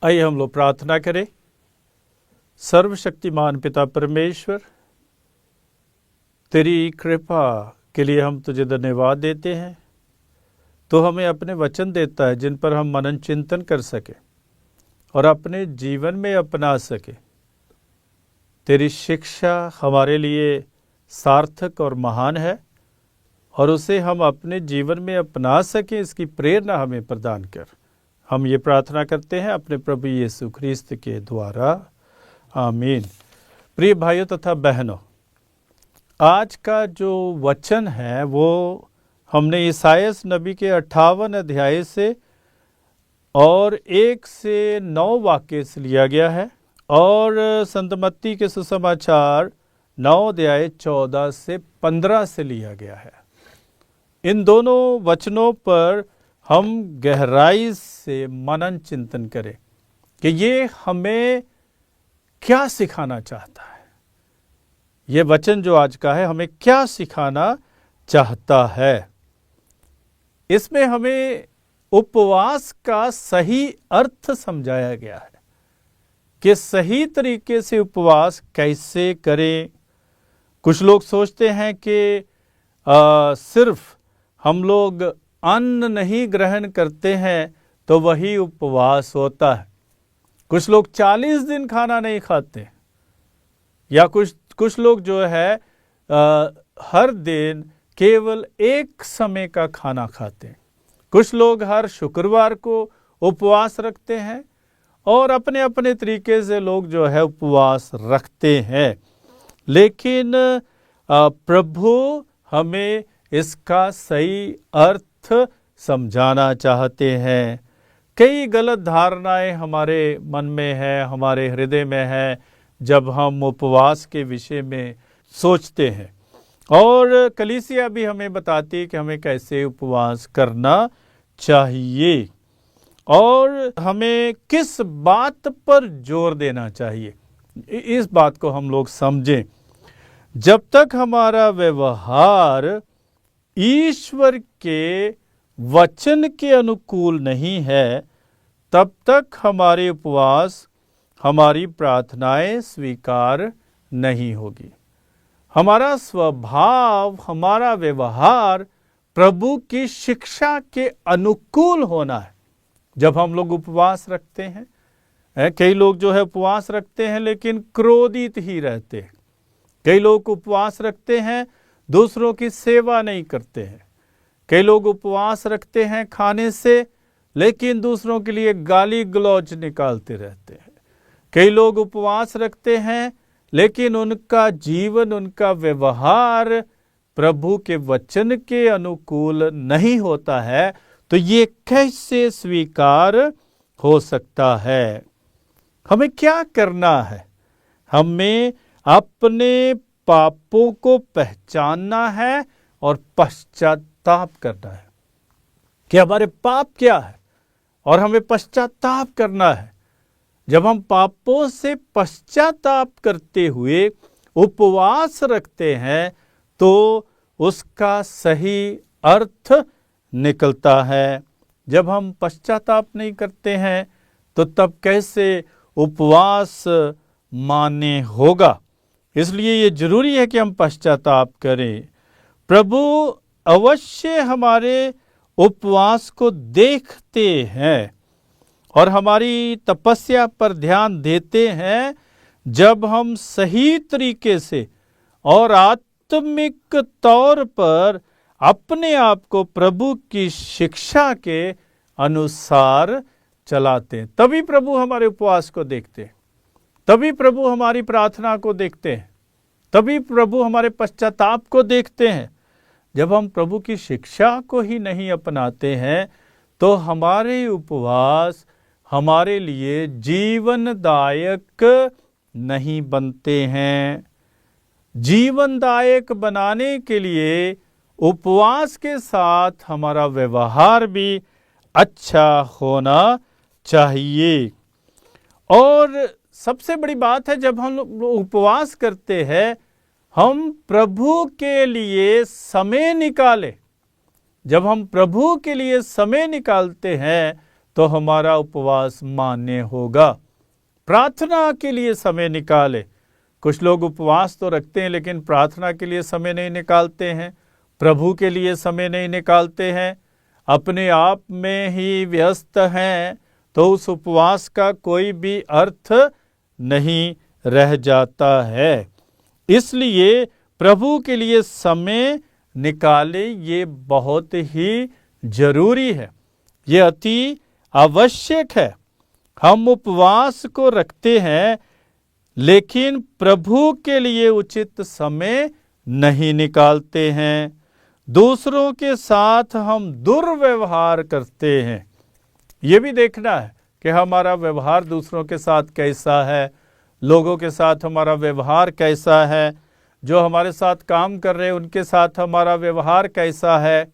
आइए हम लोग प्रार्थना करें। सर्वशक्तिमान पिता परमेश्वर, तेरी कृपा के लिए हम तुझे धन्यवाद देते हैं। तो हमें अपने वचन देता है जिन पर हम मनन चिंतन कर सके और अपने जीवन में अपना सके। तेरी शिक्षा हमारे लिए सार्थक और महान है और उसे हम अपने जीवन में अपना सकें, इसकी प्रेरणा हमें प्रदान कर। हम ये प्रार्थना करते हैं अपने प्रभु यीशु ख्रीस्त के द्वारा, आमीन। प्रिय भाइयों तथा बहनों, आज का जो वचन है वो हमने ईसायास नबी के 58 अध्याय से और 1 से 9 वाक्य से लिया गया है और संत मत्ती के सुसमाचार 9 अध्याय 14 से 15 से लिया गया है। इन दोनों वचनों पर हम गहराई से मनन चिंतन करें कि ये हमें क्या सिखाना चाहता है। ये वचन जो आज का है हमें क्या सिखाना चाहता है। इसमें हमें उपवास का सही अर्थ समझाया गया है कि सही तरीके से उपवास कैसे करें। कुछ लोग सोचते हैं कि सिर्फ हम लोग अन्न नहीं ग्रहण करते हैं तो वही उपवास होता है। कुछ लोग 40 दिन खाना नहीं खाते, या कुछ लोग जो है हर दिन केवल एक समय का खाना खाते हैं। कुछ लोग हर शुक्रवार को उपवास रखते हैं और अपने अपने तरीके से लोग जो है उपवास रखते हैं। लेकिन प्रभु हमें इसका सही अर्थ समझाना चाहते हैं। कई गलत धारणाएं हमारे मन में है, हमारे हृदय में है जब हम उपवास के विषय में सोचते हैं। और कलीसिया भी हमें बताती है कि हमें कैसे उपवास करना चाहिए और हमें किस बात पर जोर देना चाहिए। इस बात को हम लोग समझें। जब तक हमारा व्यवहार ईश्वर के वचन के अनुकूल नहीं है, तब तक हमारे उपवास, हमारी प्रार्थनाएं स्वीकार नहीं होगी। हमारा स्वभाव, हमारा व्यवहार प्रभु की शिक्षा के अनुकूल होना है। जब हम लोग उपवास रखते हैं, कई लोग जो है उपवास रखते हैं लेकिन क्रोधित ही रहते हैं। कई लोग उपवास रखते हैं, दूसरों की सेवा नहीं करते हैं। कई लोग उपवास रखते हैं खाने से, लेकिन दूसरों के लिए गाली गलौज निकालते रहते हैं। कई लोग उपवास रखते हैं लेकिन उनका जीवन, उनका व्यवहार प्रभु के वचन के अनुकूल नहीं होता है। तो ये कैसे स्वीकार हो सकता है? हमें क्या करना है? हमें अपने पापों को पहचानना है और पश्चाताप करना है कि हमारे पाप क्या है और हमें पश्चाताप करना है। जब हम पापों से पश्चाताप करते हुए उपवास रखते हैं तो उसका सही अर्थ निकलता है। जब हम पश्चाताप नहीं करते हैं तो तब कैसे उपवास मान्य होगा? इसलिए ये जरूरी है कि हम पश्चाताप करें। प्रभु अवश्य हमारे उपवास को देखते हैं और हमारी तपस्या पर ध्यान देते हैं जब हम सही तरीके से और आत्मिक तौर पर अपने आप को प्रभु की शिक्षा के अनुसार चलाते हैं। तभी प्रभु हमारे उपवास को देखते हैं, तभी प्रभु हमारी प्रार्थना को देखते हैं, तभी प्रभु हमारे पश्चाताप को देखते हैं। जब हम प्रभु की शिक्षा को ही नहीं अपनाते हैं तो हमारे उपवास हमारे लिए जीवनदायक नहीं बनते हैं। जीवनदायक बनाने के लिए उपवास के साथ हमारा व्यवहार भी अच्छा होना चाहिए। और सबसे बड़ी बात है, जब हम उपवास करते हैं हम प्रभु के लिए समय निकालें। जब हम प्रभु के लिए समय निकालते हैं तो हमारा उपवास मान्य होगा। प्रार्थना के लिए समय निकाले। कुछ लोग उपवास तो रखते हैं लेकिन प्रार्थना के लिए समय नहीं निकालते हैं, प्रभु के लिए समय नहीं निकालते हैं, अपने आप में ही व्यस्त हैं, तो उस उपवास का कोई भी अर्थ नहीं रह जाता है। इसलिए प्रभु के लिए समय निकाले, ये बहुत ही जरूरी है, ये अति आवश्यक है। हम उपवास को रखते हैं लेकिन प्रभु के लिए उचित समय नहीं निकालते हैं। दूसरों के साथ हम दुर्व्यवहार करते हैं। ये भी देखना है कि हमारा व्यवहार दूसरों के साथ कैसा है, लोगों के साथ हमारा व्यवहार कैसा है, जो हमारे साथ काम कर रहे हैं उनके साथ हमारा व्यवहार कैसा है,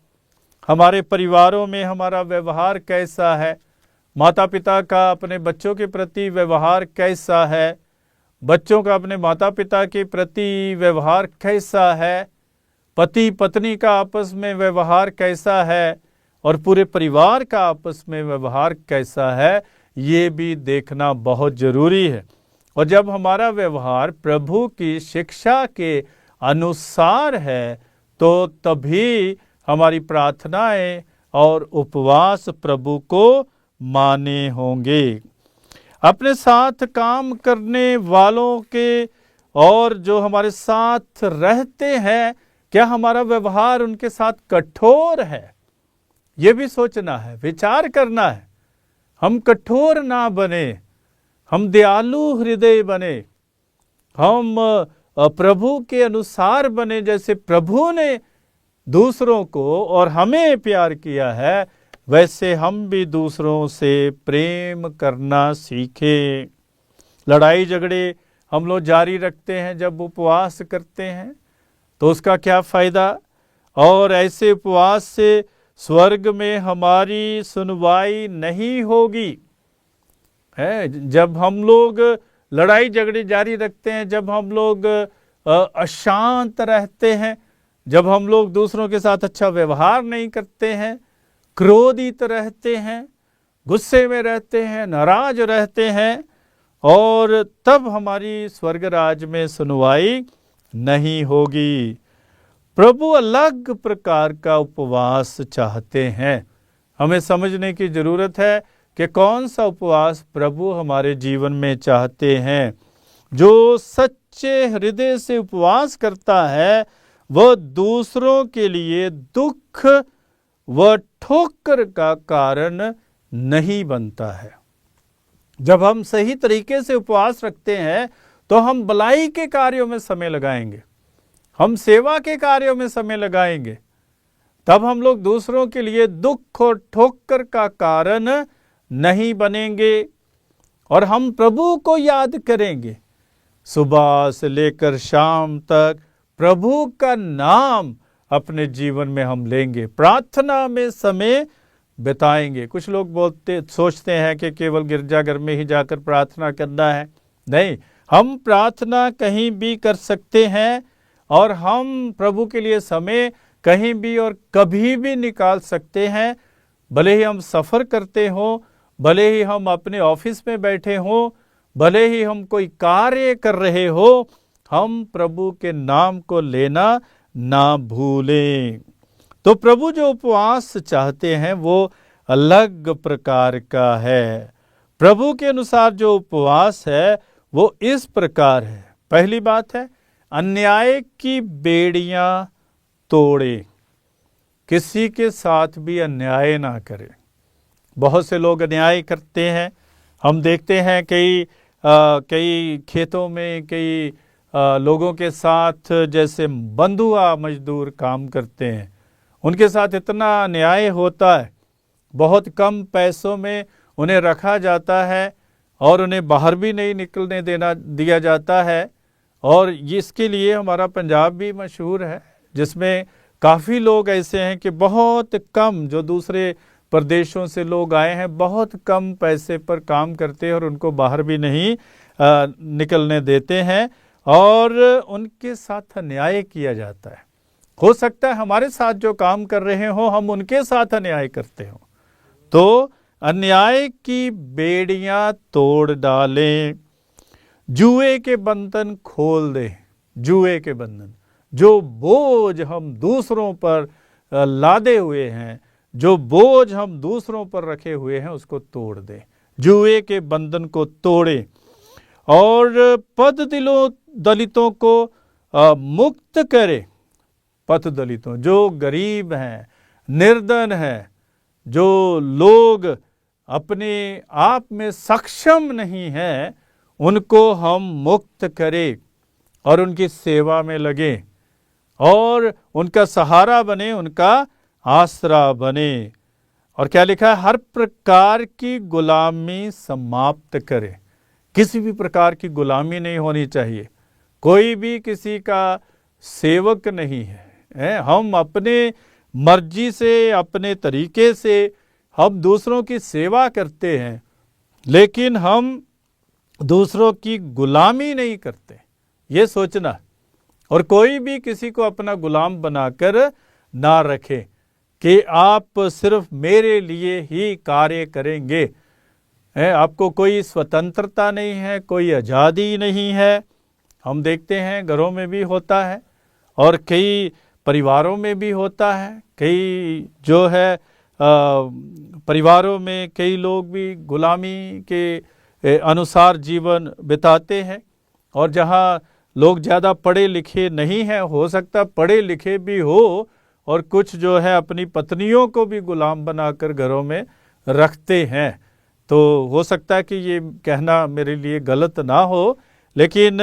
हमारे परिवारों में हमारा व्यवहार कैसा है, माता पिता का अपने बच्चों के प्रति व्यवहार कैसा है, बच्चों का अपने माता पिता के प्रति व्यवहार कैसा है, पति पत्नी का आपस में व्यवहार कैसा है, और पूरे परिवार का आपस में व्यवहार कैसा है, ये भी देखना बहुत जरूरी है। और जब हमारा व्यवहार प्रभु की शिक्षा के अनुसार है तो तभी हमारी प्रार्थनाएं और उपवास प्रभु को माने होंगे। अपने साथ काम करने वालों के और जो हमारे साथ रहते हैं, क्या हमारा व्यवहार उनके साथ कठोर है, ये भी सोचना है, विचार करना है। हम कठोर ना बने, हम दयालु हृदय बने, हम प्रभु के अनुसार बने। जैसे प्रभु ने दूसरों को और हमें प्यार किया है, वैसे हम भी दूसरों से प्रेम करना सीखें। लड़ाई झगड़े हम लोग जारी रखते हैं जब उपवास करते हैं, तो उसका क्या फायदा। और ऐसे उपवास से स्वर्ग में हमारी सुनवाई नहीं होगी। है, जब हम लोग लड़ाई झगड़े जारी रखते हैं, जब हम लोग अशांत रहते हैं, जब हम लोग दूसरों के साथ अच्छा व्यवहार नहीं करते हैं, क्रोधित रहते हैं, गुस्से में रहते हैं, नाराज रहते हैं, और तब हमारी स्वर्ग राज में सुनवाई नहीं होगी। प्रभु अलग प्रकार का उपवास चाहते हैं। हमें समझने की जरूरत है कि कौन सा उपवास प्रभु हमारे जीवन में चाहते हैं। जो सच्चे हृदय से उपवास करता है वह दूसरों के लिए दुख व ठोकर का कारण नहीं बनता है। जब हम सही तरीके से उपवास रखते हैं तो हम भलाई के कार्यों में समय लगाएंगे, हम सेवा के कार्यों में समय लगाएंगे, तब हम लोग दूसरों के लिए दुख और ठोकर का कारण नहीं बनेंगे। और हम प्रभु को याद करेंगे, सुबह से लेकर शाम तक प्रभु का नाम अपने जीवन में हम लेंगे, प्रार्थना में समय बिताएंगे। कुछ लोग सोचते हैं कि केवल गिरजाघर में ही जाकर प्रार्थना करना है। नहीं, हम प्रार्थना कहीं भी कर सकते हैं और हम प्रभु के लिए समय कहीं भी और कभी भी निकाल सकते हैं। भले ही हम सफ़र करते हों, भले ही हम अपने ऑफिस में बैठे हों, भले ही हम कोई कार्य कर रहे हो, हम प्रभु के नाम को लेना ना भूलें। तो प्रभु जो उपवास चाहते हैं वो अलग प्रकार का है। प्रभु के अनुसार जो उपवास है वो इस प्रकार है। पहली बात है, अन्याय की बेड़ियां तोड़े, किसी के साथ भी अन्याय ना करें। बहुत से लोग अन्याय करते हैं। हम देखते हैं कई खेतों में कई लोगों के साथ जैसे बंधुआ मजदूर काम करते हैं, उनके साथ इतना अन्याय होता है। बहुत कम पैसों में उन्हें रखा जाता है और उन्हें बाहर भी नहीं निकलने दिया जाता है। और इसके लिए हमारा पंजाब भी मशहूर है, जिसमें काफ़ी लोग ऐसे हैं कि बहुत कम, जो दूसरे प्रदेशों से लोग आए हैं, बहुत कम पैसे पर काम करते हैं और उनको बाहर भी नहीं निकलने देते हैं और उनके साथ अन्याय किया जाता है। हो सकता है हमारे साथ जो काम कर रहे हो हम उनके साथ अन्याय करते हो। तो अन्याय की बेड़ियां तोड़ डालें, जुए के बंधन खोल दें। जुए के बंधन, जो बोझ हम दूसरों पर लादे हुए हैं, जो बोझ हम दूसरों पर रखे हुए हैं, उसको तोड़ दें। जुए के बंधन को तोड़ें और पद दलितों को मुक्त करें। पथ दलितों, जो गरीब हैं, निर्धन हैं, जो लोग अपने आप में सक्षम नहीं हैं, उनको हम मुक्त करें और उनकी सेवा में लगें और उनका सहारा बने, उनका आसरा बने। और क्या लिखा है? हर प्रकार की गुलामी समाप्त करें। किसी भी प्रकार की गुलामी नहीं होनी चाहिए। कोई भी किसी का सेवक नहीं है। हम अपने मर्जी से, अपने तरीके से हम दूसरों की सेवा करते हैं, लेकिन हम दूसरों की गुलामी नहीं करते, ये सोचना। और कोई भी किसी को अपना गुलाम बनाकर ना रखे कि आप सिर्फ मेरे लिए ही कार्य करेंगे। आपको कोई स्वतंत्रता नहीं है, कोई आज़ादी नहीं है। हम देखते हैं घरों में भी होता है और कई परिवारों में भी होता है। कई जो है परिवारों में कई लोग भी गुलामी के अनुसार जीवन बिताते हैं। और जहाँ लोग ज़्यादा पढ़े लिखे नहीं हैं, हो सकता पढ़े लिखे भी हो, और कुछ जो है अपनी पत्नियों को भी गुलाम बनाकर घरों में रखते हैं। तो हो सकता है कि ये कहना मेरे लिए गलत ना हो, लेकिन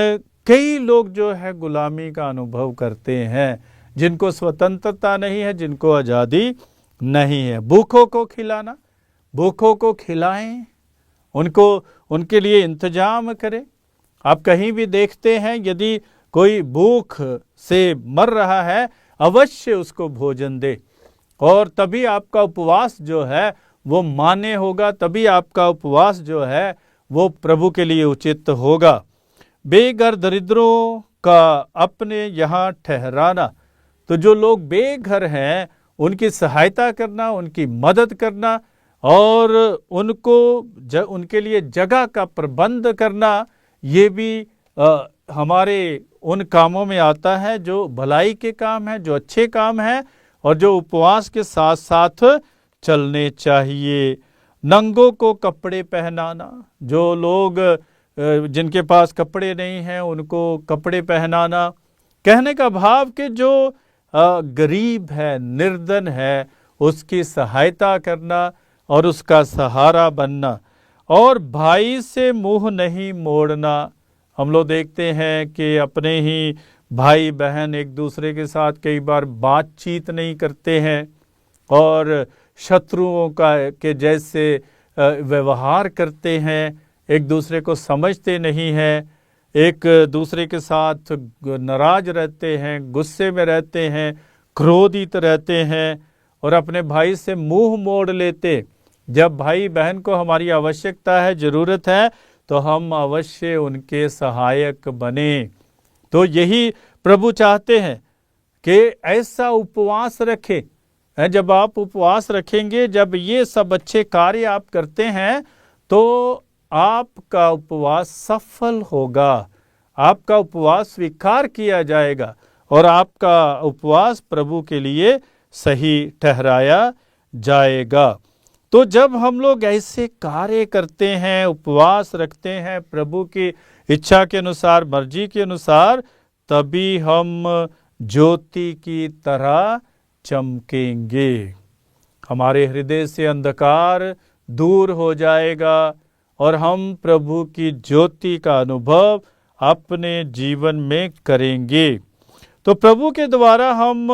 कई लोग जो है गुलामी का अनुभव करते हैं, जिनको स्वतंत्रता नहीं है, जिनको आज़ादी नहीं है। भूखों को खिलाना, भूखों को खिलाएं, उनको उनके लिए इंतजाम करें। आप कहीं भी देखते हैं, यदि कोई भूख से मर रहा है, अवश्य उसको भोजन दे, और तभी आपका उपवास जो है वो मान्य होगा, तभी आपका उपवास जो है वो प्रभु के लिए उचित होगा। बेघर दरिद्रों का अपने यहाँ ठहराना, तो जो लोग बेघर हैं उनकी सहायता करना, उनकी मदद करना और उनके लिए जगह का प्रबंध करना, ये भी हमारे उन कामों में आता है जो भलाई के काम हैं, जो अच्छे काम हैं और जो उपवास के साथ साथ चलने चाहिए। नंगों को कपड़े पहनाना, जो लोग जिनके पास कपड़े नहीं हैं उनको कपड़े पहनाना। कहने का भाव कि जो गरीब है, निर्धन है, उसकी सहायता करना और उसका सहारा बनना। और भाई से मुंह नहीं मोड़ना। हम लोग देखते हैं कि अपने ही भाई बहन एक दूसरे के साथ कई बार बातचीत नहीं करते हैं और शत्रुओं के जैसे व्यवहार करते हैं, एक दूसरे को समझते नहीं हैं, एक दूसरे के साथ नाराज रहते हैं, गुस्से में रहते हैं, क्रोधित रहते हैं और अपने भाई से मुंह मोड़ लेते। जब भाई बहन को हमारी आवश्यकता है, ज़रूरत है, तो हम अवश्य उनके सहायक बने। तो यही प्रभु चाहते हैं कि ऐसा उपवास रखें। जब आप उपवास रखेंगे, जब ये सब अच्छे कार्य आप करते हैं, तो आपका उपवास सफल होगा, आपका उपवास स्वीकार किया जाएगा और आपका उपवास प्रभु के लिए सही ठहराया जाएगा। तो जब हम लोग ऐसे कार्य करते हैं, उपवास रखते हैं प्रभु की इच्छा के अनुसार, मर्जी के अनुसार, तभी हम ज्योति की तरह चमकेंगे। हमारे हृदय से अंधकार दूर हो जाएगा और हम प्रभु की ज्योति का अनुभव अपने जीवन में करेंगे। तो प्रभु के द्वारा हम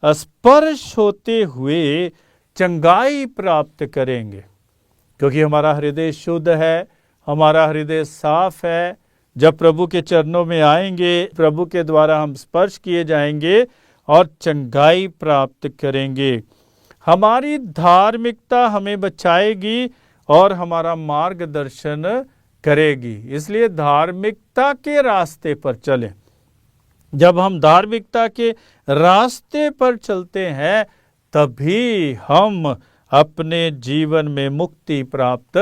स्पर्श होते हुए चंगाई प्राप्त करेंगे, क्योंकि हमारा हृदय शुद्ध है, हमारा हृदय साफ है। जब प्रभु के चरणों में आएंगे, प्रभु के द्वारा हम स्पर्श किए जाएंगे और चंगाई प्राप्त करेंगे। हमारी धार्मिकता हमें बचाएगी और हमारा मार्गदर्शन करेगी। इसलिए धार्मिकता के रास्ते पर चलें। जब हम धार्मिकता के रास्ते पर चलते हैं, तभी हम अपने जीवन में मुक्ति प्राप्त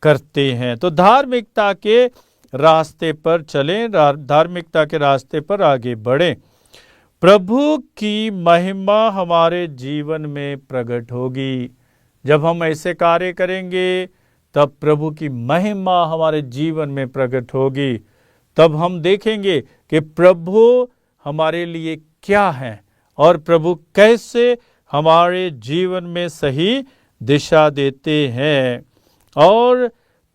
करते हैं। तो धार्मिकता के रास्ते पर चलें, धार्मिकता के रास्ते पर आगे बढ़ें। प्रभु की महिमा हमारे जीवन में प्रकट होगी। जब हम ऐसे कार्य करेंगे तब प्रभु की महिमा हमारे जीवन में प्रकट होगी। तब हम देखेंगे कि प्रभु हमारे लिए क्या है और प्रभु कैसे हमारे जीवन में सही दिशा देते हैं, और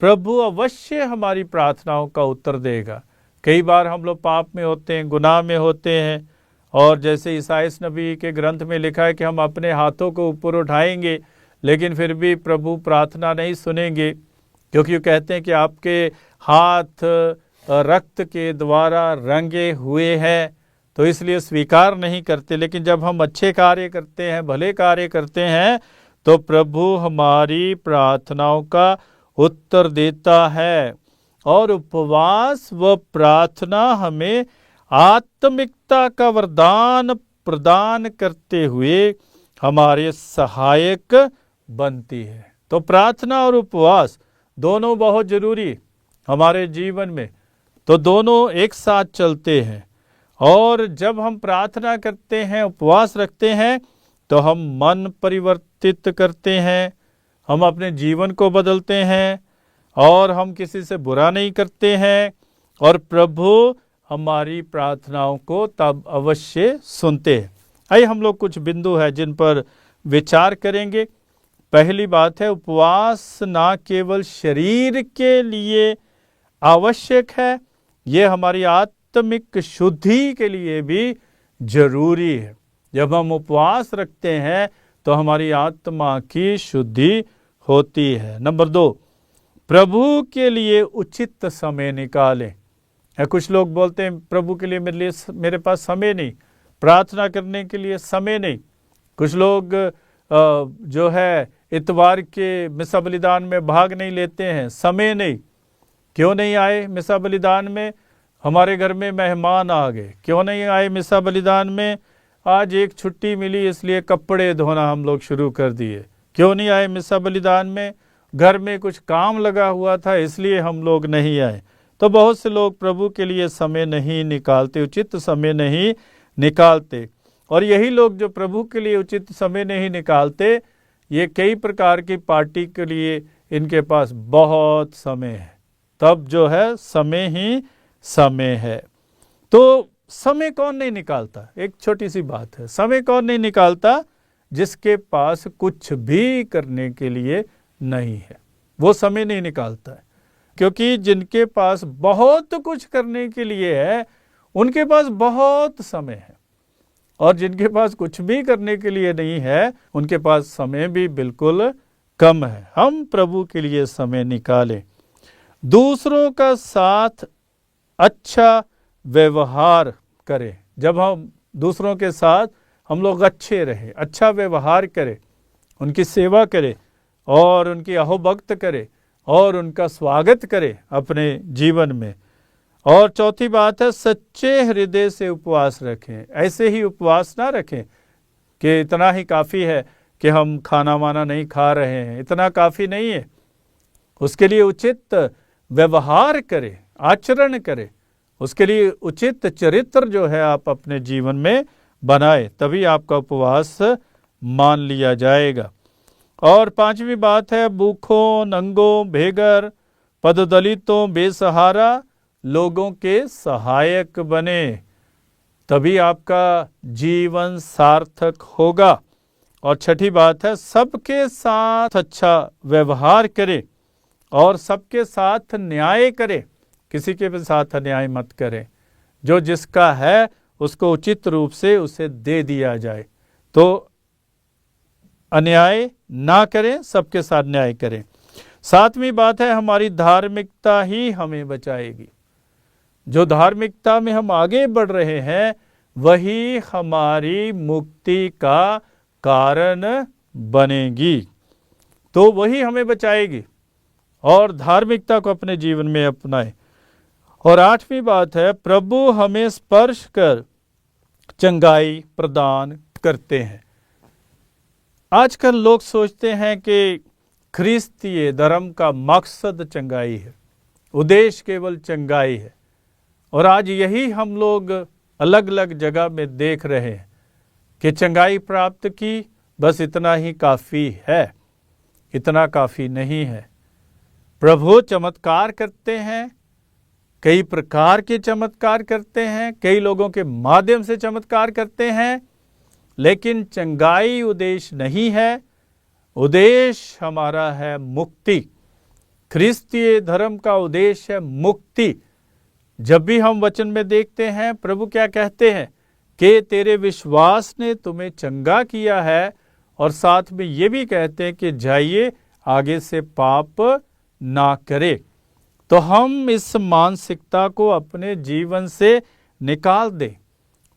प्रभु अवश्य हमारी प्रार्थनाओं का उत्तर देगा। कई बार हम लोग पाप में होते हैं, गुनाह में होते हैं, और जैसे ईसाइस नबी के ग्रंथ में लिखा है कि हम अपने हाथों को ऊपर उठाएंगे लेकिन फिर भी प्रभु प्रार्थना नहीं सुनेंगे, क्योंकि वो कहते हैं कि आपके हाथ रक्त के द्वारा रंगे हुए हैं, तो इसलिए स्वीकार नहीं करते। लेकिन जब हम अच्छे कार्य करते हैं, भले कार्य करते हैं, तो प्रभु हमारी प्रार्थनाओं का उत्तर देता है। और उपवास व प्रार्थना हमें आत्मिकता का वरदान प्रदान करते हुए हमारे सहायक बनती है। तो प्रार्थना और उपवास दोनों बहुत जरूरी हमारे जीवन में, तो दोनों एक साथ चलते हैं। और जब हम प्रार्थना करते हैं, उपवास रखते हैं, तो हम मन परिवर्तित करते हैं, हम अपने जीवन को बदलते हैं, और हम किसी से बुरा नहीं करते हैं, और प्रभु हमारी प्रार्थनाओं को तब अवश्य सुनते हैं। आइए हम लोग कुछ बिंदु हैं जिन पर विचार करेंगे। पहली बात है, उपवास ना केवल शरीर के लिए आवश्यक है, ये हमारी आत्मिक शुद्धि के लिए भी जरूरी है। जब हम उपवास रखते हैं तो हमारी आत्मा की शुद्धि होती है। नंबर 2, प्रभु के लिए उचित समय निकालें। कुछ लोग बोलते हैं प्रभु के लिए मेरे पास समय नहीं, प्रार्थना करने के लिए समय नहीं। कुछ लोग जो है इतवार के मिसा बलिदान में भाग नहीं लेते हैं, समय नहीं। क्यों नहीं आए मिसा बलिदान में? हमारे घर में मेहमान आ गए। क्यों नहीं आए मिसा बलिदान में? आज एक छुट्टी मिली इसलिए कपड़े धोना हम लोग शुरू कर दिए। क्यों नहीं आए मिसा बलिदान में? घर में कुछ काम लगा हुआ था इसलिए हम लोग नहीं आए। तो बहुत से लोग प्रभु के लिए समय नहीं निकालते, उचित समय नहीं निकालते। और यही लोग जो प्रभु के लिए उचित समय नहीं निकालते, ये कई प्रकार की पार्टी के लिए इनके पास बहुत समय है। तब जो है समय ही समय है। तो समय कौन नहीं निकालता? एक छोटी सी बात है, समय कौन नहीं निकालता? जिसके पास कुछ भी करने के लिए नहीं है, वो समय नहीं निकालता है। क्योंकि जिनके पास बहुत कुछ करने के लिए है, उनके पास बहुत समय है, और जिनके पास कुछ भी करने के लिए नहीं है, उनके पास समय भी बिल्कुल कम है। हम प्रभु के लिए समय निकालें। दूसरों का साथ अच्छा व्यवहार करें। जब हम दूसरों के साथ हम लोग अच्छे रहें, अच्छा व्यवहार करें, उनकी सेवा करें और उनकी अहोभक्त करें और उनका स्वागत करें अपने जीवन में। और चौथी बात है, सच्चे हृदय से उपवास रखें। ऐसे ही उपवास ना रखें कि इतना ही काफ़ी है कि हम खाना वाना नहीं खा रहे हैं, इतना काफ़ी नहीं है। उसके लिए उचित व्यवहार करें, आचरण करें, उसके लिए उचित चरित्र जो है आप अपने जीवन में बनाए, तभी आपका उपवास मान लिया जाएगा। और पांचवी बात है, भूखों, नंगों, बेघर, पददलितों, बेसहारा लोगों के सहायक बने, तभी आपका जीवन सार्थक होगा। और छठी बात है, सबके साथ अच्छा व्यवहार करें और सबके साथ न्याय करें। किसी के भी साथ अन्याय मत करें। जो जिसका है उसको उचित रूप से उसे दे दिया जाए। तो अन्याय ना करें, सबके साथ न्याय करें। सातवीं बात है, हमारी धार्मिकता ही हमें बचाएगी। जो धार्मिकता में हम आगे बढ़ रहे हैं वही हमारी मुक्ति का कारण बनेगी, तो वही हमें बचाएगी। और धार्मिकता को अपने जीवन में अपनाएं। और आठवीं बात है, प्रभु हमें स्पर्श कर चंगाई प्रदान करते हैं। आजकल लोग सोचते हैं कि ख्रिस्तीय धर्म का मकसद चंगाई है, उद्देश्य केवल चंगाई है। और आज यही हम लोग अलग अलग जगह में देख रहे हैं कि चंगाई प्राप्त की, बस इतना ही काफ़ी है। इतना काफ़ी नहीं है। प्रभु चमत्कार करते हैं, कई प्रकार के चमत्कार करते हैं, कई लोगों के माध्यम से चमत्कार करते हैं, लेकिन चंगाई उद्देश्य नहीं है। उद्देश्य हमारा है मुक्ति। ख्रिस्तीय धर्म का उद्देश्य है मुक्ति। जब भी हम वचन में देखते हैं, प्रभु क्या कहते हैं कि तेरे विश्वास ने तुम्हें चंगा किया है, और साथ में ये भी कहते हैं कि जाइए आगे से पाप ना करे। तो हम इस मानसिकता को अपने जीवन से निकाल दें।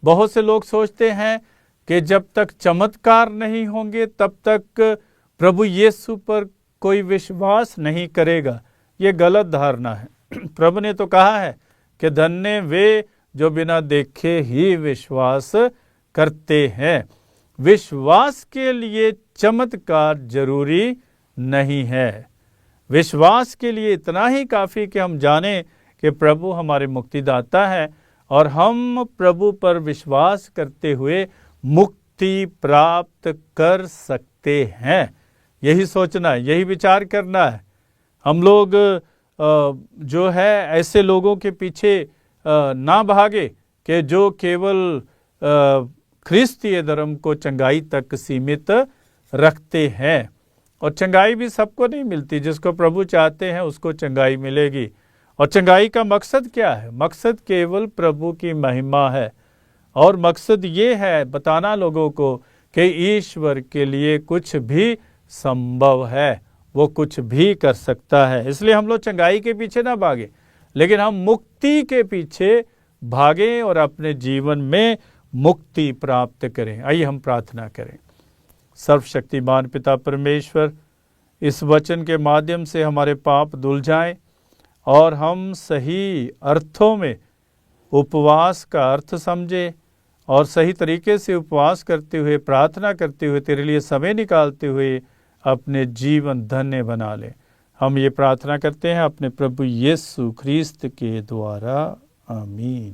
बहुत से लोग सोचते हैं कि जब तक चमत्कार नहीं होंगे तब तक प्रभु यीशु पर कोई विश्वास नहीं करेगा। ये गलत धारणा है। प्रभु ने तो कहा है कि धन्य वे जो बिना देखे ही विश्वास करते हैं। विश्वास के लिए चमत्कार जरूरी नहीं है। विश्वास के लिए इतना ही काफ़ी कि हम जानें कि प्रभु हमारे मुक्तिदाता है, और हम प्रभु पर विश्वास करते हुए मुक्ति प्राप्त कर सकते हैं। यही सोचना है, यही विचार करना है। हम लोग जो है ऐसे लोगों के पीछे ना भागे कि जो केवल ख्रिस्तीय धर्म को चंगाई तक सीमित रखते हैं। और चंगाई भी सबको नहीं मिलती। जिसको प्रभु चाहते हैं उसको चंगाई मिलेगी। और चंगाई का मकसद क्या है? मकसद केवल प्रभु की महिमा है, और मकसद ये है बताना लोगों को कि ईश्वर के लिए कुछ भी संभव है, वो कुछ भी कर सकता है। इसलिए हम लोग चंगाई के पीछे ना भागे, लेकिन हम मुक्ति के पीछे भागें और अपने जीवन में मुक्ति प्राप्त करें। आइए हम प्रार्थना करें। सर्वशक्तिमान पिता परमेश्वर, इस वचन के माध्यम से हमारे पाप धुल जाएं और हम सही अर्थों में उपवास का अर्थ समझें, और सही तरीके से उपवास करते हुए, प्रार्थना करते हुए, तेरे लिए समय निकालते हुए अपने जीवन धन्य बना लें। हम ये प्रार्थना करते हैं अपने प्रभु यीशु ख्रीस्त के द्वारा। आमीन।